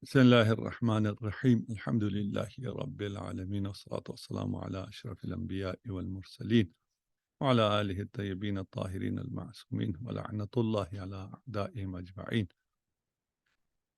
بسم الله الرحمن الرحيم الحمد لله رب العالمين والصلاة والسلام على أشرف الأنبياء والمرسلين وعلى آله الطيبين الطاهرين المعصومين ولعنة الله على أعدائهم أجمعين.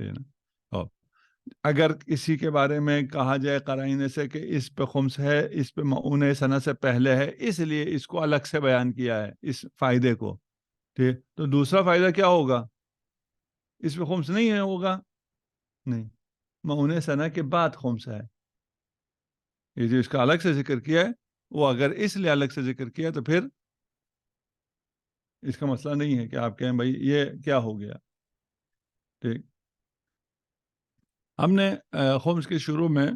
ٹھیک ہے نا. اور اگر کسی کے بارے میں کہا جائے قرائن سے کہ اس پہ خمس ہے، اس پہ معون سنہ سے پہلے ہے، اس لیے اس کو الگ سے بیان کیا ہے اس فائدے کو، ٹھیک، تو دوسرا فائدہ کیا ہوگا؟ اس پہ خمس نہیں ہے ہوگا، نہیں، معون سنہ کے بعد خمس ہے. یہ جو اس کا الگ سے ذکر کیا ہے، وہ اگر اس لیے الگ سے ذکر کیا تو پھر اس کا مسئلہ نہیں ہے کہ آپ کہیں بھائی یہ کیا ہو گیا. ٹھیک، ہم نے خمس کے شروع میں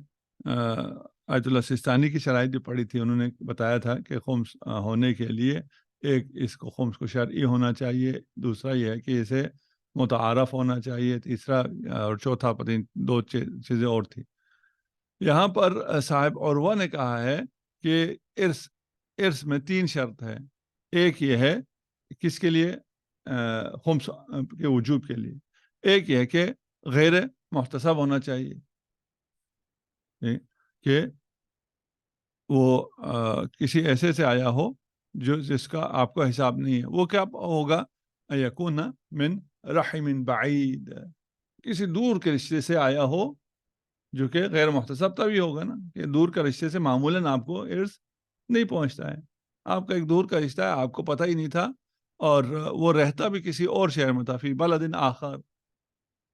آیت اللہ سستانی کی شرائط بھی پڑھی تھی. انہوں نے بتایا تھا کہ خمس ہونے کے لیے ایک اس کو خمس کو شرعی ہونا چاہیے، دوسرا یہ ہے کہ اسے متعارف ہونا چاہیے، تیسرا اور چوتھا پتہ نہیں دو چیزیں اور تھی. یہاں پر صاحب عروہ نے کہا ہے کہ ارث میں 3 شرط ہے. ایک یہ ہے کس کے لیے؟ خمس کے وجوب کے لیے. ایک یہ ہے کہ غیر محتسب ہونا چاہیے، کہ وہ کسی ایسے سے آیا ہو جو جس کا آپ کا حساب نہیں ہے. وہ کیا ہوگا؟ یکون من رحم بعید، کسی دور کے رشتے سے آیا ہو جو کہ غیر محتسب تبھی ہوگا نا، کہ دور کا رشتے سے معمولاً آپ کو ارث نہیں پہنچتا ہے. آپ کا ایک دور کا رشتہ ہے، آپ کو پتہ ہی نہیں تھا، اور وہ رہتا بھی کسی اور شہر میں تھا، فی بلد آخر.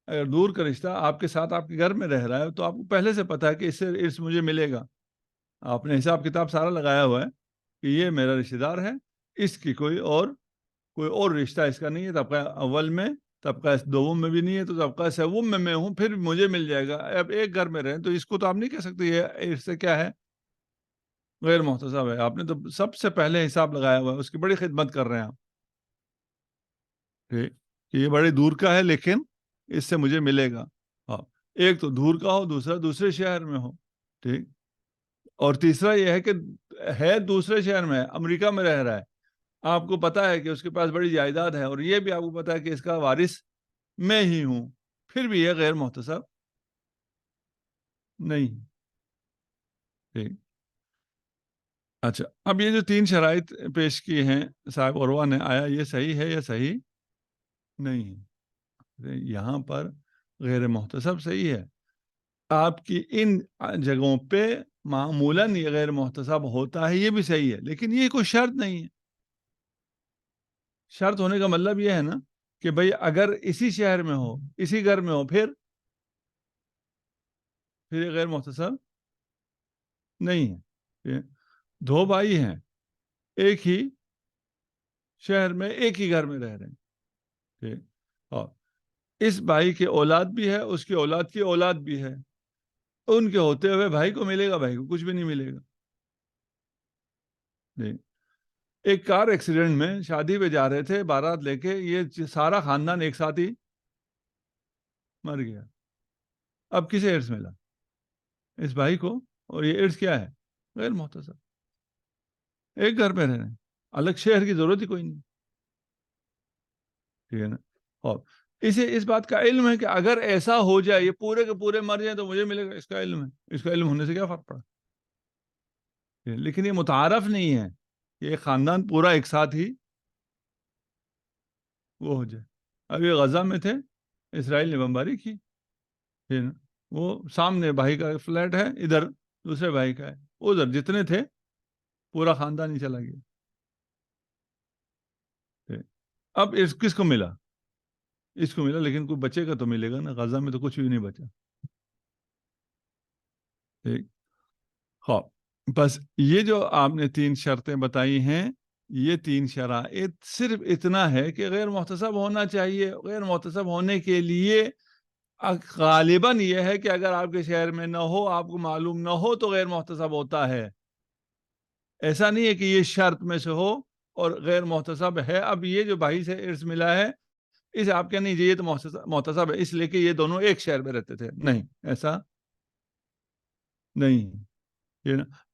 اگر دور کا رشتہ آپ کے ساتھ آپ کے گھر میں رہ رہا ہے تو آپ کو پہلے سے پتہ ہے کہ اس سے ارث مجھے ملے گا. آپ نے حساب کتاب سارا لگایا ہوا ہے کہ یہ میرا رشتہ دار ہے، اس کی کوئی اور رشتہ اس کا نہیں ہے. طبقہ اول میں، طبقہ دوم میں بھی نہیں ہے، تو طبقہ سوم میں ہوں، پھر مجھے مل جائے گا. اب ایک گھر میں رہیں تو اس کو تو آپ نہیں کہہ سکتے یہ اس سے کیا ہے، غیر محتسب ہے. آپ نے تو سب سے پہلے حساب لگایا ہوا ہے، اس کی بڑی خدمت کر رہے ہیں آپ، ٹھیک، کہ یہ بڑے دور کا ہے لیکن اس سے مجھے ملے گا. ہاں، ایک تو دور کا ہو، دوسرا دوسرے شہر میں ہو، ٹھیک، اور تیسرا یہ ہے کہ ہے دوسرے شہر میں، امریکہ میں رہ رہا ہے. آپ کو پتا ہے کہ اس کے پاس بڑی جائیداد ہے، اور یہ بھی آپ کو پتا ہے کہ اس کا وارث میں ہی ہوں، پھر بھی یہ غیر محتسب نہیں. ٹھیک، اچھا، اب یہ جو 3 شرائط پیش کی ہیں صاحب عروہ نے، آیا یہ صحیح ہے یا صحیح نہیں ہے؟ یہاں پر غیر محتسب صحیح ہے. آپ کی ان جگہوں پہ معمولاً یہ غیر محتسب ہوتا ہے، یہ بھی صحیح ہے، لیکن یہ کوئی شرط نہیں ہے. شرط ہونے کا مطلب یہ ہے نا کہ بھئی اگر اسی شہر میں ہو، اسی گھر میں ہو، پھر یہ غیر محتسب نہیں ہے. 2 بھائی ہیں، ایک ہی شہر میں ایک ہی گھر میں رہ رہے ہیں، ٹھیک، اور اس بھائی کی اولاد بھی ہے، اس کی اولاد کی اولاد بھی ہے. ان کے ہوتے ہوئے بھائی کو ملے گا؟ بھائی کو کچھ بھی نہیں ملے گا. نہیں، ایک کار ایکسیڈنٹ میں شادی پہ جا رہے تھے بارات لے کے، یہ سارا خاندان ایک ساتھ ہی مر گیا. اب کسے ارث ملا؟ اس بھائی کو. اور یہ ارث کیا ہے؟ غیر محتسب. ایک گھر پہ رہ رہے ہیں، الگ شہر کی ضرورت ہی کوئی نہیں، ٹھیک ہے نا. اور اسے اس بات کا علم ہے کہ اگر ایسا ہو جائے، یہ پورے کے پورے مر جائیں تو مجھے ملے گا. اس کا علم ہے، اس کا علم ہونے سے کیا فرق پڑا؟ لیکن یہ متعارف نہیں ہے کہ یہ خاندان پورا ایک ساتھ ہی وہ ہو جائے. اب یہ غزہ میں تھے، اسرائیل نے بمباری کی، وہ سامنے بھائی کا فلیٹ ہے، ادھر دوسرے بھائی کا ہے، ادھر جتنے تھے پورا خاندان ہی چلا گیا. اب اس کس کو ملا؟ اس کو ملا، لیکن کوئی بچے کا تو ملے گا نا. غزہ میں تو کچھ بھی نہیں بچا. ٹھیک، ہاں، بس یہ جو آپ نے 3 شرطیں بتائی ہیں، یہ 3 شرائط صرف اتنا ہے کہ غیر محتسب ہونا چاہیے. غیر محتسب ہونے کے لیے غالباً یہ ہے کہ اگر آپ کے شہر میں نہ ہو، آپ کو معلوم نہ ہو، تو غیر محتسب ہوتا ہے. ایسا نہیں ہے کہ یہ شرط میں سے ہو اور غیر محتسب ہے. اب یہ جو بھائی سے ارث ملا ہے، اسے آپ کہنے یہ تو محتسب ہے اس لیے کہ یہ دونوں ایک شہر میں رہتے تھے. نہیں، ایسا نہیں.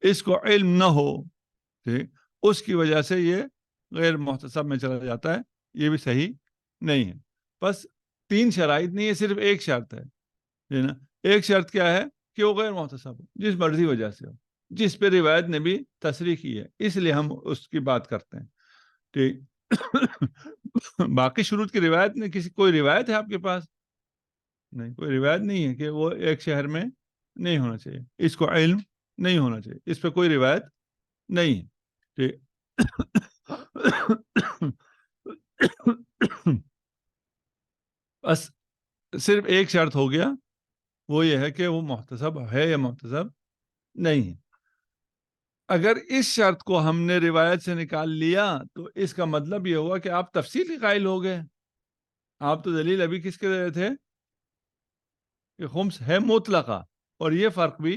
اس کو علم نہ ہو، ٹھیک، اس کی وجہ سے یہ غیر محتسب میں چلا جاتا ہے. یہ بھی صحیح نہیں ہے. بس 3 شرائط نہیں ہے، صرف ایک شرط ہے. ایک شرط کیا ہے؟ کہ وہ غیر محتسب ہو، جس مرضی وجہ سے ہو، جس پہ روایت نے بھی تصریح کی ہے، اس لیے ہم اس کی بات کرتے ہیں. ٹھیک، باقی شروط کی روایت نے کوئی روایت ہے آپ کے پاس نہیں، کوئی روایت نہیں ہے کہ وہ ایک شہر میں نہیں ہونا چاہیے، اس کو علم نہیں ہونا چاہیے، اس پہ کوئی روایت نہیں ہے. ٹھیک. بس صرف ایک شرط ہو گیا، وہ یہ ہے کہ وہ محتسب ہے یا محتسب نہیں ہے. اگر اس شرط کو ہم نے روایت سے نکال لیا تو اس کا مطلب یہ ہوا کہ آپ تفصیلی قائل ہو گئے. آپ تو دلیل ابھی کس کے رہے تھے کہ خمس ہے مطلقہ، اور یہ فرق بھی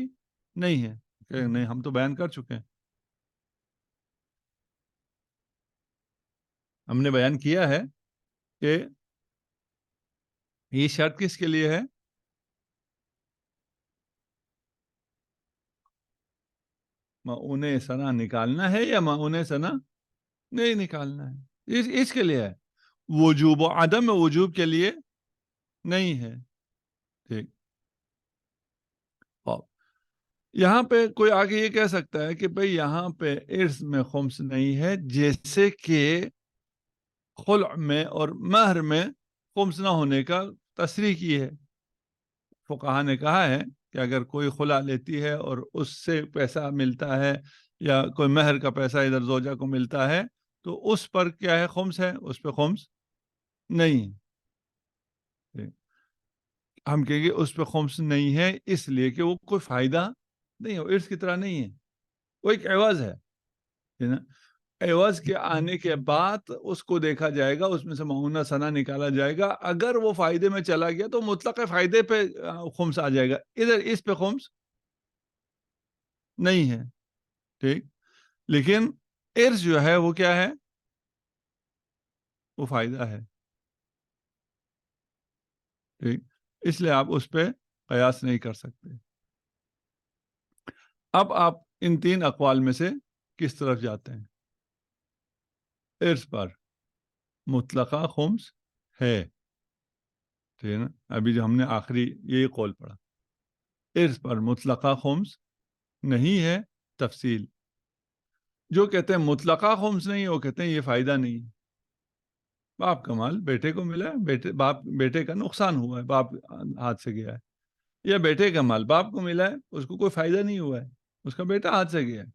نہیں ہے کہ نہیں، ہم تو بیان کر چکے ہیں. ہم نے بیان کیا ہے کہ یہ شرط کس کے لیے ہے؟ معون سنا نکالنا ہے یا معون سنا نہیں نکالنا ہے، اس کے لیے ہے. وجوب و عدم وجوب کے لیے نہیں ہے. ٹھیک. یہاں پہ کوئی آگے یہ کہہ سکتا ہے کہ بھئی یہاں پہ ارث میں خمس نہیں ہے، جیسے کہ خلع میں اور مہر میں خمس نہ ہونے کا تصریح کی ہے. فقہا نے کہا ہے کہ اگر کوئی خلع لیتی ہے اور اس سے پیسہ ملتا ہے یا کوئی مہر کا پیسہ ادھر زوجہ کو ملتا ہے تو اس پر کیا ہے؟ خمس ہے، اس پہ خمس نہیں ہے. ہم کہیں گے اس پہ خمس نہیں ہے اس لیے کہ وہ کوئی فائدہ نہیں ہے، ارث کی طرح نہیں ہے، وہ ایک عوض ہے نا. عوض کے آنے کے بعد اس کو دیکھا جائے گا، اس میں سے معونہ ثنا نکالا جائے گا. اگر وہ فائدے میں چلا گیا تو مطلق فائدے پہ خمس آ جائے گا، ادھر اس پہ خمس نہیں ہے. ٹھیک. لیکن ارث جو ہے وہ کیا ہے؟ وہ فائدہ ہے. ٹھیک. اس لیے آپ اس پہ قیاس نہیں کر سکتے. اب آپ ان تین اقوال میں سے کس طرف جاتے ہیں؟ ارث پر مطلقہ خمس ہے. ٹھیک ہے نا. ابھی جو ہم نے آخری یہی قول پڑھا، ارث پر مطلقہ خمس نہیں ہے. تفصیل جو کہتے ہیں مطلقہ خمس نہیں، وہ کہتے ہیں یہ فائدہ نہیں. باپ کا مال بیٹے کو ملا ہے، بیٹے کا نقصان ہوا ہے، باپ ہاتھ سے گیا ہے. یا بیٹے کا مال باپ کو ملا ہے، اس کو کوئی فائدہ نہیں ہوا ہے، اس کا بیٹا ہاتھ سے گیا ہے.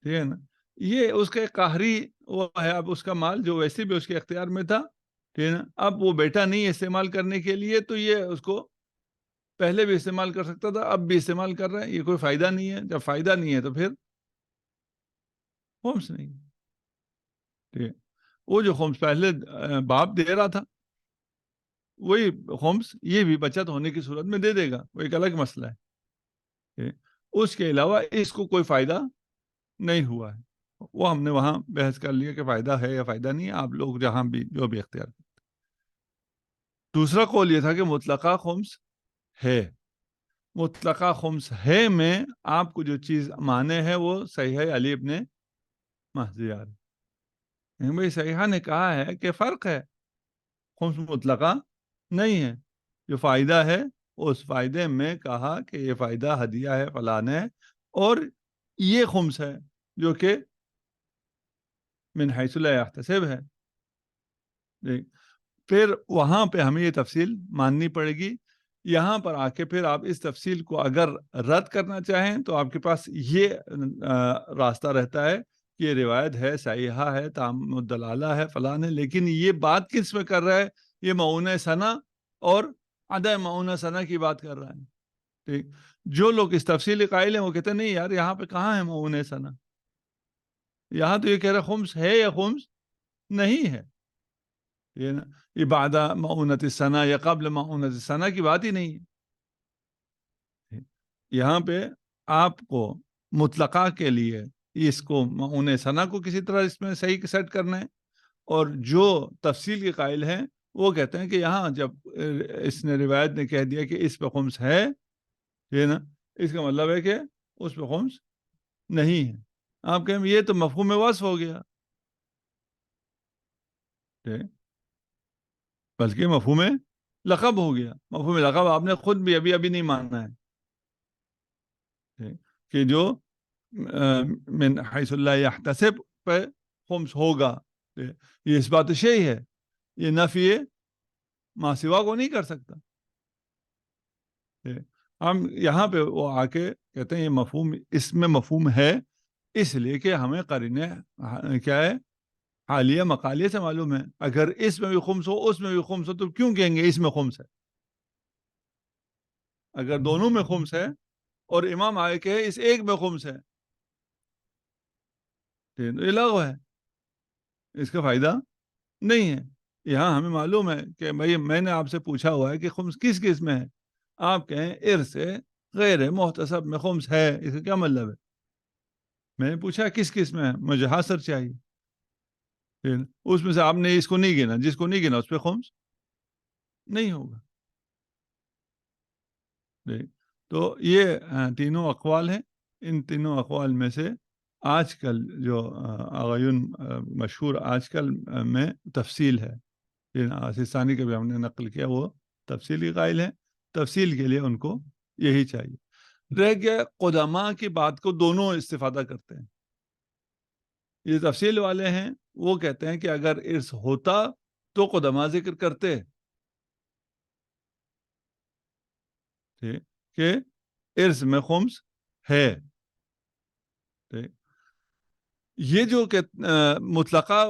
ٹھیک ہے نا. یہ اس کا قہری وہ ہے، اب اس کا مال جو ویسے بھی اس کے اختیار میں تھا، ٹھیک ہے نا، اب وہ بیٹا نہیں ہے استعمال کرنے کے لیے، تو یہ اس کو پہلے بھی استعمال کر سکتا تھا، اب بھی استعمال کر رہا ہے. یہ کوئی فائدہ نہیں ہے. جب فائدہ نہیں ہے تو پھر خمس نہیں. ٹھیک ہے. وہ جو خمس پہلے باپ دے رہا تھا وہی خمس یہ بھی بچت ہونے کی صورت میں دے دے گا، وہ ایک الگ مسئلہ ہے. ٹھیک ہے. اس کے علاوہ اس کو کوئی فائدہ نہیں ہوا ہے. وہ ہم نے وہاں بحث کر لیا کہ فائدہ ہے یا فائدہ نہیں ہے، آپ لوگ جہاں بھی جو بھی اختیار کرتے. دوسرا قول یہ تھا کہ مطلقہ خمس ہے. مطلقہ خمس ہے میں آپ کو جو چیز مانے ہے وہ صحیح علی ابن مہذیار. بھائی صحیحہ نے کہا ہے کہ فرق ہے، خمس مطلقہ نہیں ہے. جو فائدہ ہے اس فائدے میں کہا کہ یہ فائدہ ہدیہ ہے فلان ہے، اور یہ خمس ہے جو کہ من حیث لا یحتسب ہے. پھر وہاں پہ ہمیں یہ تفصیل ماننی پڑے گی. یہاں پر آ کے پھر آپ اس تفصیل کو اگر رد کرنا چاہیں تو آپ کے پاس یہ راستہ رہتا ہے کہ یہ روایت ہے، صحیحہ ہے، تام الدلالہ ہے، فلان ہے، لیکن یہ بات کس میں کر رہا ہے؟ یہ معون ثنا اور عدم معون ثنا کی بات کر رہا ہے. ٹھیک. جو لوگ اس تفصیل قائل ہیں وہ کہتے ہیں نہیں یار، یہاں پہ کہاں ہے معون ثنا، یہاں تو یہ کہہ رہا خمس ہے یا خمس نہیں ہے. یہ نا، یہ بعد معونت السنہ یا قبل معونت السنہ کی بات ہی نہیں ہے. یہاں پہ آپ کو مطلقہ کے لیے اس کو معون ثنا کو کسی طرح اس میں صحیح سیٹ کرنا ہے، اور جو تفصیل کے قائل ہیں وہ کہتے ہیں کہ یہاں جب اس نے روایت نے کہہ دیا کہ اس پہ خمس ہے، یہ نا، اس کا مطلب ہے کہ اس پہ خمس نہیں ہے. آپ کہیں یہ تو مفہوم وصف ہو گیا، بلکہ مفہوم لقب ہو گیا. مفہوم لقب آپ نے خود بھی ابھی نہیں ماننا ہے کہ جو من حیث اللہ یحتسب پہ خمس ہوگا. یہ اس بات شیء ہے، یہ نفی ما سوا کو نہیں کر سکتا. ہم یہاں پہ وہ آ کے کہتے ہیں یہ مفہوم اس میں مفہوم ہے، اس لیے کہ ہمیں قرینے کیا ہے، حالیہ مقالیہ سے معلوم ہے. اگر اس میں بھی خمس ہو اس میں بھی خمس ہو تو کیوں کہیں گے اس میں خمس ہے؟ اگر دونوں میں خمس ہے اور امام آئے کہ اس ایک میں خمس ہے تو یہ لغو ہے، اس کا فائدہ نہیں ہے. یہاں ہمیں معلوم ہے کہ بھائی میں نے آپ سے پوچھا ہوا ہے کہ خمس کس کس میں ہے، آپ کہیں ارث غیر محتسب میں خمس ہے، اس کا کیا مطلب ہے؟ میں نے پوچھا کس کس میں ہے، مجھے حاصر چاہیے. اس میں سے آپ نے اس کو نہیں گنا، جس کو نہیں گنا اس پہ خمس نہیں ہوگا. تو یہ تینوں اقوال ہیں. ان تینوں اقوال میں سے آج کل جو آغایون مشہور آج کل میں تفصیل ہے، سستانی کا بھی ہم نے نقل کیا، وہ تفصیلی قائل ہیں. تفصیل کے لیے ان کو یہی چاہیے. رہ گیا قدماء کی بات کو دونوں استفادہ کرتے ہیں. یہ تفصیل والے ہیں، وہ کہتے ہیں کہ اگر ارث ہوتا تو قدماء ذکر کرتے کہ ارث میں خمس ہے. یہ جو مطلقہ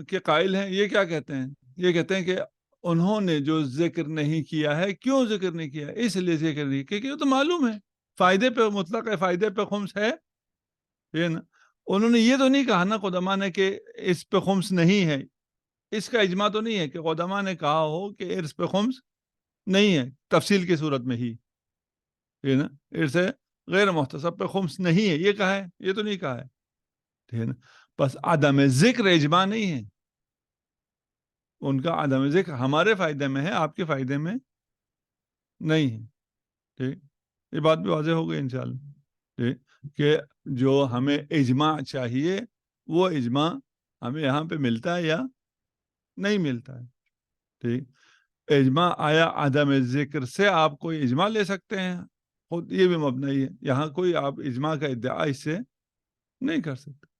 کے قائل ہیں یہ کیا کہتے ہیں؟ یہ کہتے ہیں کہ انہوں نے جو ذکر نہیں کیا ہے، کیوں ذکر نہیں کیا؟ اس لیے ذکر نہیں کیا کہ وہ تو معلوم ہے فائدے پہ مطلق ہے، فائدے پہ خمس ہے. انہوں نے یہ تو نہیں کہا نا قدماء نے کہ اس پہ خمس نہیں ہے. اس کا اجماع تو نہیں ہے کہ قدماء نے کہا ہو کہ ارث پہ خمس نہیں ہے تفصیل کی صورت میں ہی. ارث غیر محتسب پہ خمس نہیں ہے یہ کہا ہے، یہ تو نہیں کہا ہے. بس عدم ذکر اجماع نہیں ہے. ان کا عدم ذکر ہمارے فائدے میں ہے، آپ کے فائدے میں نہیں ہے. ٹھیک، یہ بات بھی واضح ہو گئی انشاءاللہ. ٹھیک، کہ جو ہمیں اجماع چاہیے وہ اجماع ہمیں یہاں پہ ملتا ہے یا نہیں ملتا ہے. ٹھیک، اجماع آیا عدم ذکر سے آپ کوئی اجماع لے سکتے ہیں، خود یہ بھی مبنی ہے. یہاں کوئی آپ اجماع کا ادعا اس سے نہیں کر سکتے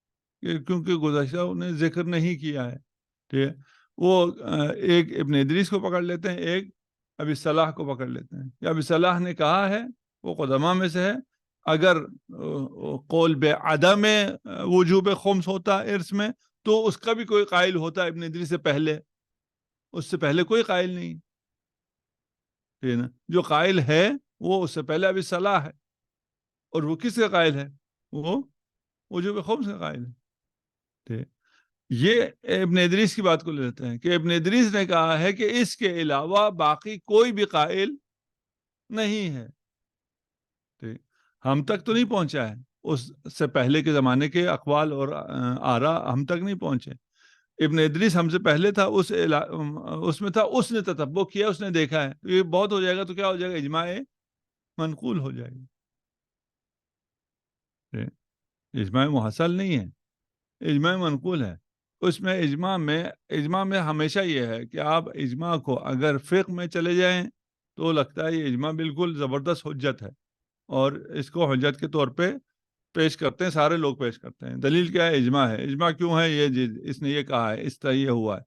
کیونکہ گزشتہ انہیں ذکر نہیں کیا ہے. ٹھیک ہے، وہ ایک ابن ادریس کو پکڑ لیتے ہیں، ایک ابی صلاح کو پکڑ لیتے ہیں کہ ابی صلاح نے کہا ہے، وہ قدماء میں سے ہے، اگر قول بے عدم وجوب خمس ہوتا ارث میں تو اس کا بھی کوئی قائل ہوتا ابن ادریس سے پہلے، اس سے پہلے کوئی قائل نہیں. ٹھیک ہے نا، جو قائل ہے وہ اس سے پہلے ابی صلاح ہے، اور وہ کس کا قائل ہے؟ وہ وجوب خمس کا قائل ہے. ٹھیک، یہ ابن ادریس کی بات کو لیتے ہیں کہ ابن ادریس نے کہا ہے کہ اس کے علاوہ باقی کوئی بھی قائل نہیں ہے. ٹھیک، ہم تک تو نہیں پہنچا ہے، اس سے پہلے کے زمانے کے اقوال اور آرا ہم تک نہیں پہنچے. ابن ادریس ہم سے پہلے تھا، اس میں تھا، اس نے تتبع کیا، اس نے دیکھا ہے. یہ بہت ہو جائے گا تو کیا ہو جائے گا؟ اجماع منقول ہو جائے گا. اجماع محصل نہیں ہے، اجماع منقول ہے. اس میں اجماع میں ہمیشہ یہ ہے کہ آپ اجماع کو اگر فقہ میں چلے جائیں تو لگتا ہے یہ اجماع بالکل زبردست حجت ہے، اور اس کو حجت کے طور پہ پیش کرتے ہیں، سارے لوگ پیش کرتے ہیں. دلیل کیا ہے؟ اجماع ہے. اجماع کیوں ہے؟ یہ اس نے یہ کہا ہے، اس طرح یہ ہوا ہے.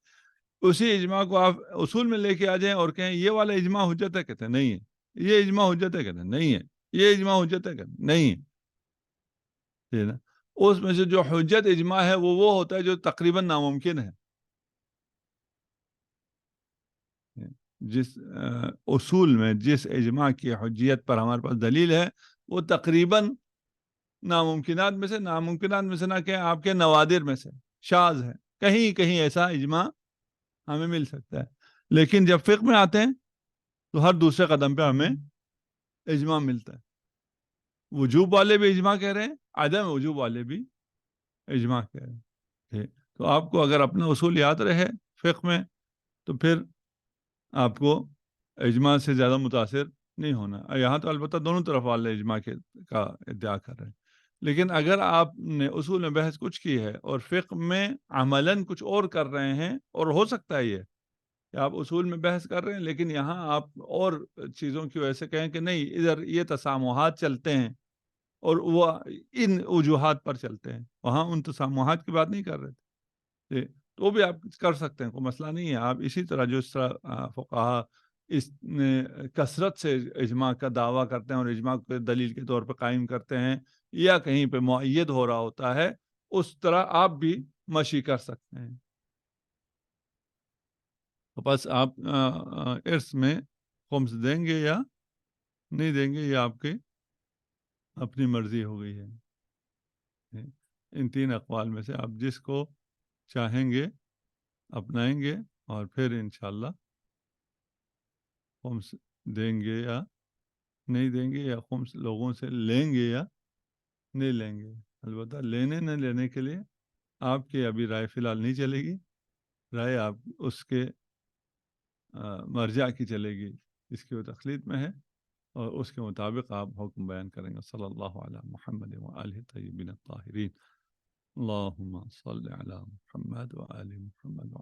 اسی اجماع کو آپ اصول میں لے کے آ جائیں اور کہیں یہ والا اجماع حجت ہے، کہتے ہیں نہیں ہے. یہ اجماع حجت ہے، کہتے ہیں نہیں ہے. یہ اجماع حجت ہے، کہتے ہیں نہیں ہے. ٹھیک ہے، اس میں سے جو حجت اجماع ہے وہ ہوتا ہے جو تقریباً ناممکن ہے. جس اصول میں جس اجماع کی حجیت پر ہمارے پاس دلیل ہے وہ تقریباً ناممکنات میں سے نہ کہ آپ کے نوادر میں سے شاذ ہے. کہیں کہیں ایسا اجماع ہمیں مل سکتا ہے، لیکن جب فقہ میں آتے ہیں تو ہر دوسرے قدم پہ ہمیں اجماع ملتا ہے. وجوب والے بھی اجماع کہہ رہے ہیں، عدم وجوب والے بھی اجماع کہہ رہے ہیں. تو آپ کو اگر اپنا اصول یاد رہے فقہ میں تو پھر آپ کو اجماع سے زیادہ متاثر نہیں ہونا. یہاں تو البتہ دونوں طرف والے اجماع کا ادعا کر رہے ہیں، لیکن اگر آپ نے اصول میں بحث کچھ کی ہے اور فقہ میں عملاً کچھ اور کر رہے ہیں، اور ہو سکتا ہے یہ کہ آپ اصول میں بحث کر رہے ہیں لیکن یہاں آپ اور چیزوں کی وجہ سے کہیں کہ نہیں ادھر یہ تسامحات چلتے ہیں اور وہ ان وجوہات پر چلتے ہیں، وہاں ان تسامحات کی بات نہیں کر رہے تھے، تو بھی آپ کر سکتے ہیں، کوئی مسئلہ نہیں ہے. آپ اسی طرح جو اس طرح فقہا اس کثرت سے اجماع کا دعویٰ کرتے ہیں اور اجماع کو دلیل کے طور پہ قائم کرتے ہیں یا کہیں پہ مؤید ہو رہا ہوتا ہے، اس طرح آپ بھی مشی کر سکتے ہیں۔ تو بس آپ ارث میں خمس دیں گے یا نہیں دیں گے، یہ آپ کی اپنی مرضی ہو گئی ہے۔ ان تین اقوال میں سے آپ جس کو چاہیں گے اپنائیں گے، اور پھر انشاءاللہ خمس دیں گے یا نہیں دیں گے، یا خمس لوگوں سے لیں گے یا نہیں لیں گے۔ البتہ لینے نہ لینے کے لیے آپ کی ابھی رائے فی الحال نہیں چلے گی، رائے آپ اس کے مرجع کی چلے گی اس کی وہ تخلیق میں ہے، اور اس کے مطابق آپ حکم بیان کریں گے۔ صلی اللہ علی محمد وآلہ طیبین الطاہرین۔ اللہم صل علی محمد وآل محمد